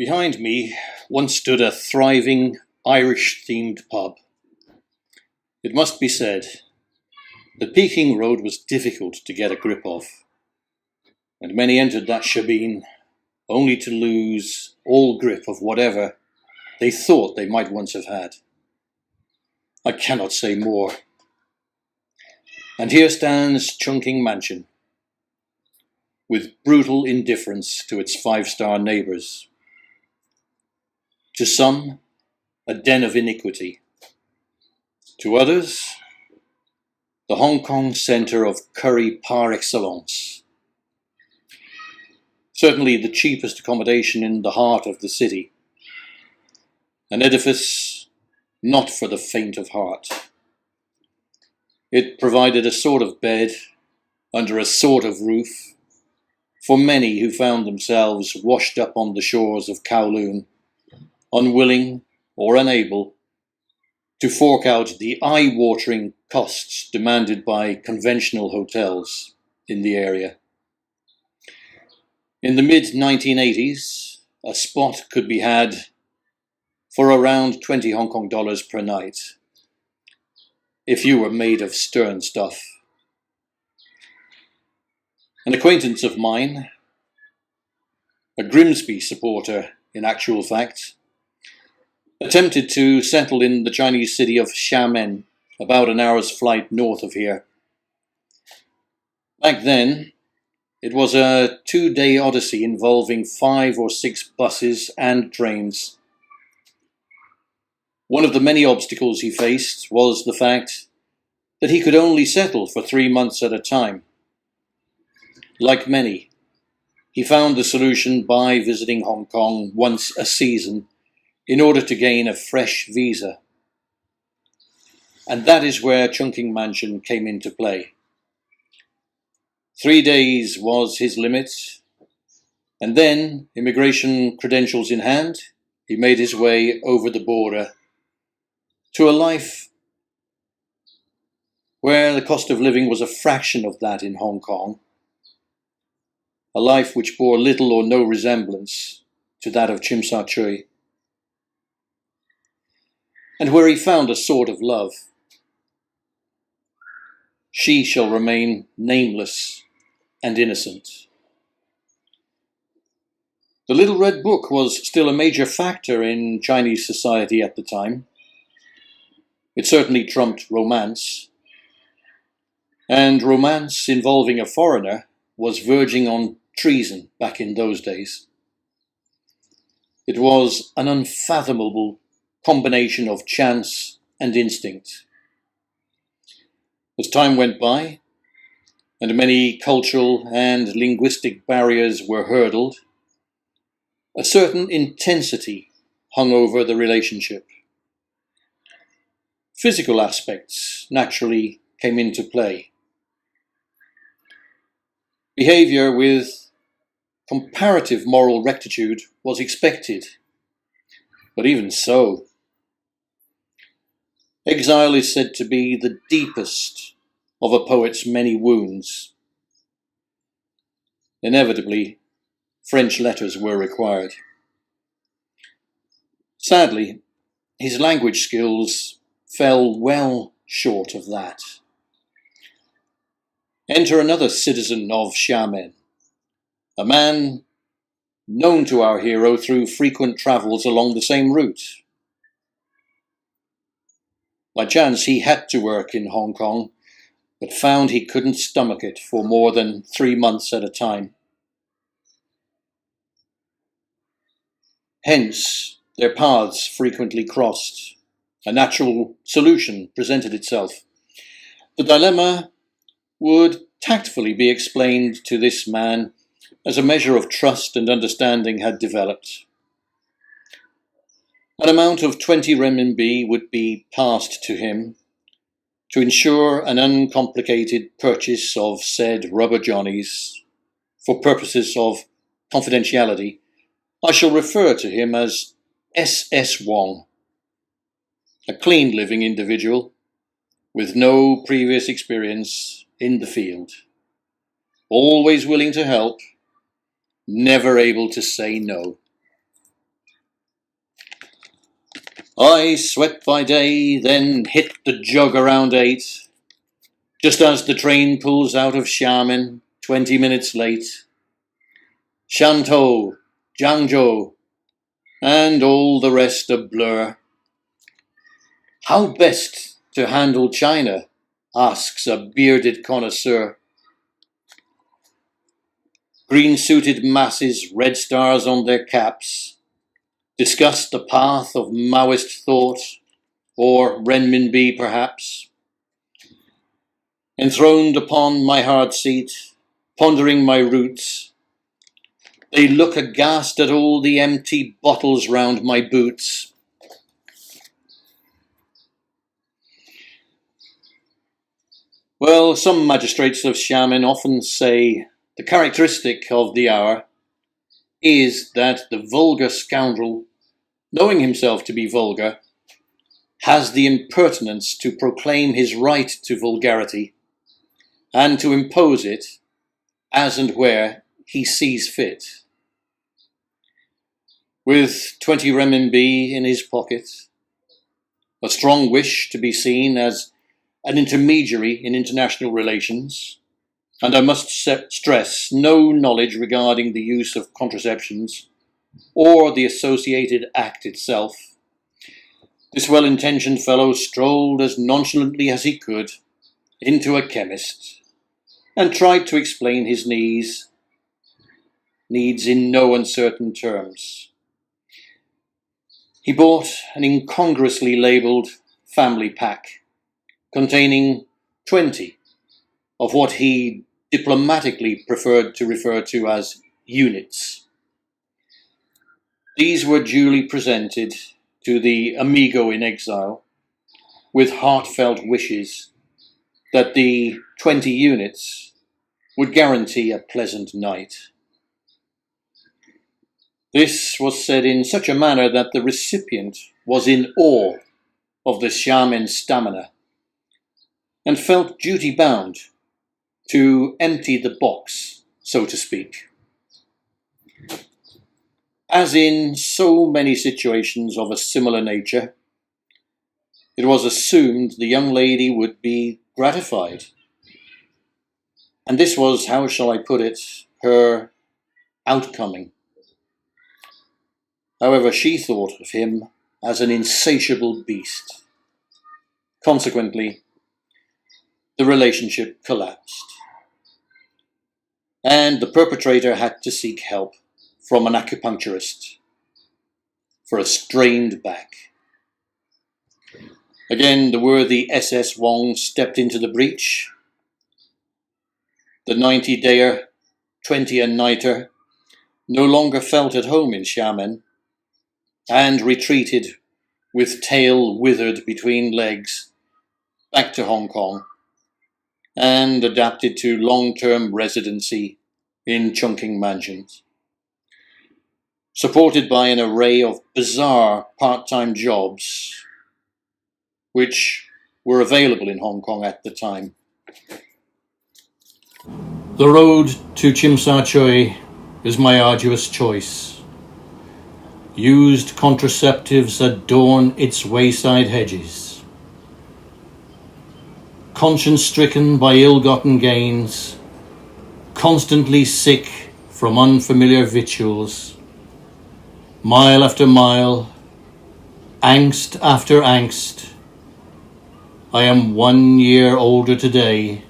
Behind me once stood a thriving Irish-themed pub. It must be said that Peking Road was difficult to get a grip of, and many entered that shebeen only to lose all grip of whatever they thought they might once have had. I cannot say more. And here stands Chungking Mansion, with brutal indifference to its five-star neighbours. To some, a den of iniquity. To others, the Hong Kong centre of curry par excellence. Certainly the cheapest accommodation in the heart of the city. An edifice not for the faint of heart. It provided a sort of bed under a sort of roof for many who found themselves washed up on the shores of Kowloon, unwilling or unable to fork out the eye-watering costs demanded by conventional hotels in the area. In the mid-1980s, a spot could be had for around 20 Hong Kong dollars per night, if you were made of stern stuff. An acquaintance of mine, a Grimsby supporter in actual fact, attempted to settle in the Chinese city of Xiamen, about an hour's flight north of here. Back then, it was a 2-day odyssey involving 5 or 6 buses and trains. One of the many obstacles he faced was the fact that he could only settle for 3 months at a time. Like many, he found the solution by visiting Hong Kong once a season in order to gain a fresh visa. And that is where Chungking Mansion came into play. 3 days was his limit, and then, immigration credentials in hand, he made his way over the border to a life where the cost of living was a fraction of that in Hong Kong, a life which bore little or no resemblance to that of Tsim Sha Tsui, and where he found a sort of love. She shall remain nameless and innocent. The Little Red Book was still a major factor in Chinese society at the time. It certainly trumped romance, and romance involving a foreigner was verging on treason back in those days. It was an unfathomable combination of chance and instinct. As time went by, and many cultural and linguistic barriers were hurdled, a certain intensity hung over the relationship. Physical aspects naturally came into play. Behaviour with comparative moral rectitude was expected, but even so, exile is said to be the deepest of a poet's many wounds. Inevitably, French letters were required. Sadly, his language skills fell well short of that. Enter another citizen of Xiamen, a man known to our hero through frequent travels along the same route. By chance, he had to work in Hong Kong, but found he couldn't stomach it for more than 3 months at a time. Hence, their paths frequently crossed. A natural solution presented itself. The dilemma would tactfully be explained to this man as a measure of trust and understanding had developed. An amount of 20 renminbi would be passed to him to ensure an uncomplicated purchase of said rubber johnnies. For purposes of confidentiality, I shall refer to him as S.S. Wong, a clean-living individual with no previous experience in the field, always willing to help, never able to say no. I sweat by day, then hit the jug around 8, just as the train pulls out of Xiamen, 20 minutes late. Shantou, Jiangzhou, and all the rest a blur. How best to handle China? Asks a bearded connoisseur. Green-suited masses, red stars on their caps, discuss the path of Maoist thought, or renminbi perhaps. Enthroned upon my hard seat, pondering my roots, they look aghast at all the empty bottles round my boots. Well, some magistrates of Xiamen often say the characteristic of the hour is that the vulgar scoundrel, knowing himself to be vulgar, has the impertinence to proclaim his right to vulgarity and to impose it as and where he sees fit. With 20 renminbi in his pocket, a strong wish to be seen as an intermediary in international relations, and I must stress no knowledge regarding the use of contraceptions or the associated act itself, this well-intentioned fellow strolled as nonchalantly as he could into a chemist and tried to explain his needs in no uncertain terms. He bought an incongruously labelled family pack containing 20 of what he diplomatically preferred to refer to as units. These were duly presented to the amigo in exile with heartfelt wishes that the 20 units would guarantee a pleasant night. This was said in such a manner that the recipient was in awe of the Xiamen stamina and felt duty-bound to empty the box, so to speak. As in so many situations of a similar nature, it was assumed the young lady would be gratified. And this was, how shall I put it, her outcoming. However, she thought of him as an insatiable beast. Consequently, the relationship collapsed, and the perpetrator had to seek help from an acupuncturist for a strained back. Again, the worthy SS Wong stepped into the breach. The 90-dayer, 20-a-nighter no longer felt at home in Xiamen and retreated with tail withered between legs back to Hong Kong and adapted to long-term residency in Chungking mansions, supported by an array of bizarre part-time jobs which were available in Hong Kong at the time. The road to Tsim Sha Tsui is my arduous choice. Used contraceptives adorn its wayside hedges. Conscience-stricken by ill-gotten gains, constantly sick from unfamiliar victuals, mile after mile, angst after angst, I am 1 year older today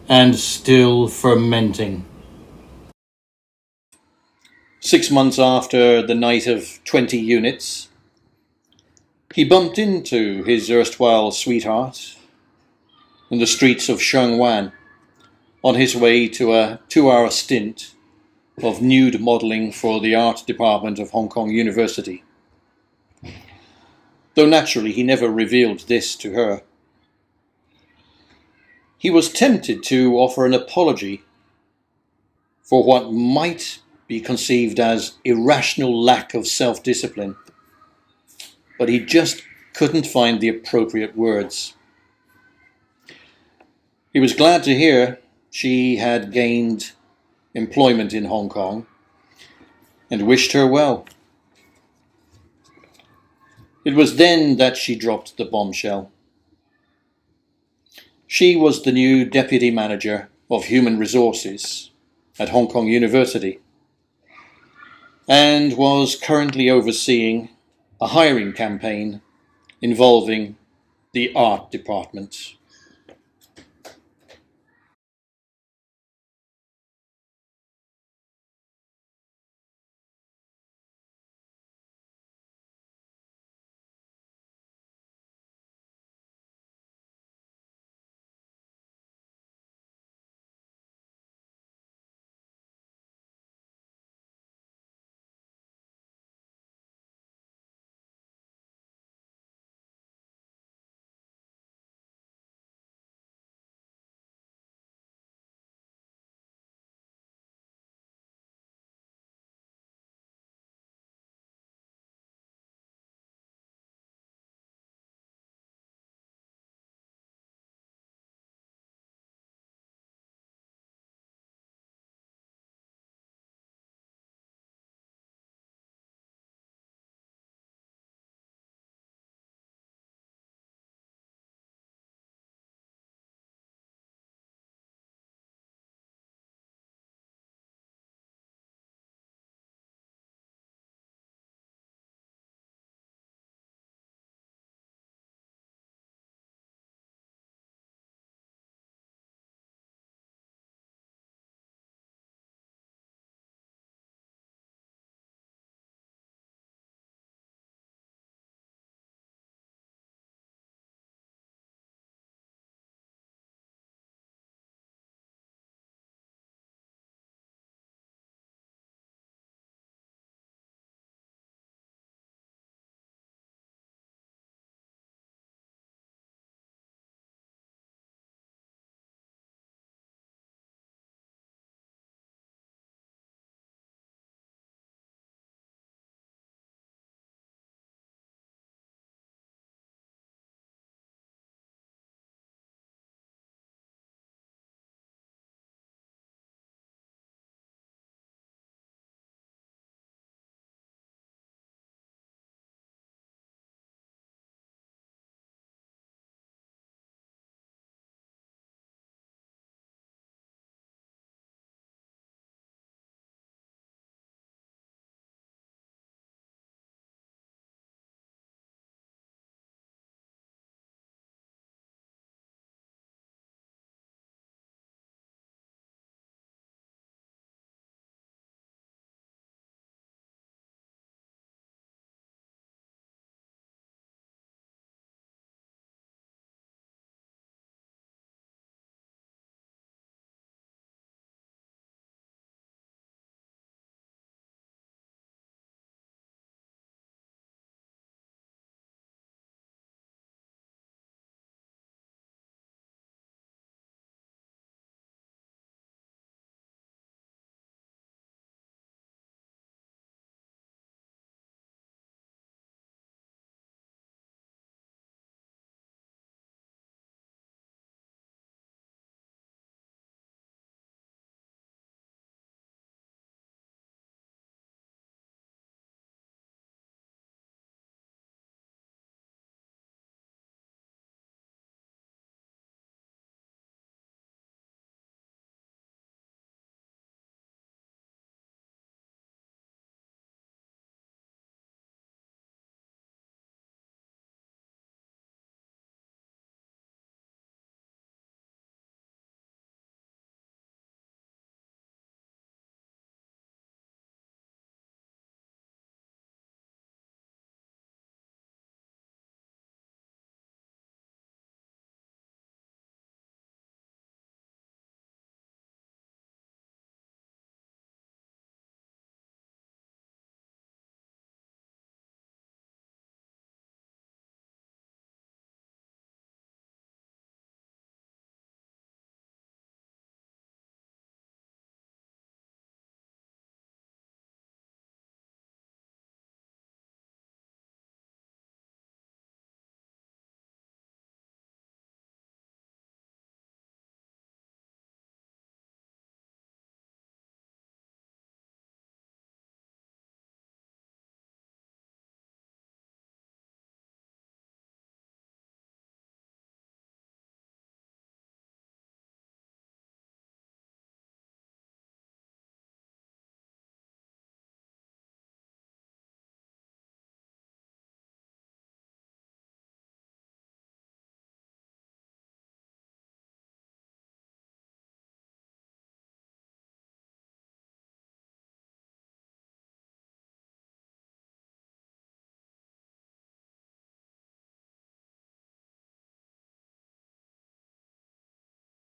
and still fermenting. 6 months after the night of 20 units, he bumped into his erstwhile sweetheart in the streets of Shengwan on his way to a 2-hour stint of nude modelling for the art department of Hong Kong University. Though naturally he never revealed this to her. He was tempted to offer an apology for what might be conceived as irrational lack of self-discipline, but he just couldn't find the appropriate words. He was glad to hear she had gained employment in Hong Kong and wished her well. It was then that she dropped the bombshell. She was the new Deputy Manager of Human Resources at Hong Kong University and was currently overseeing a hiring campaign involving the art department.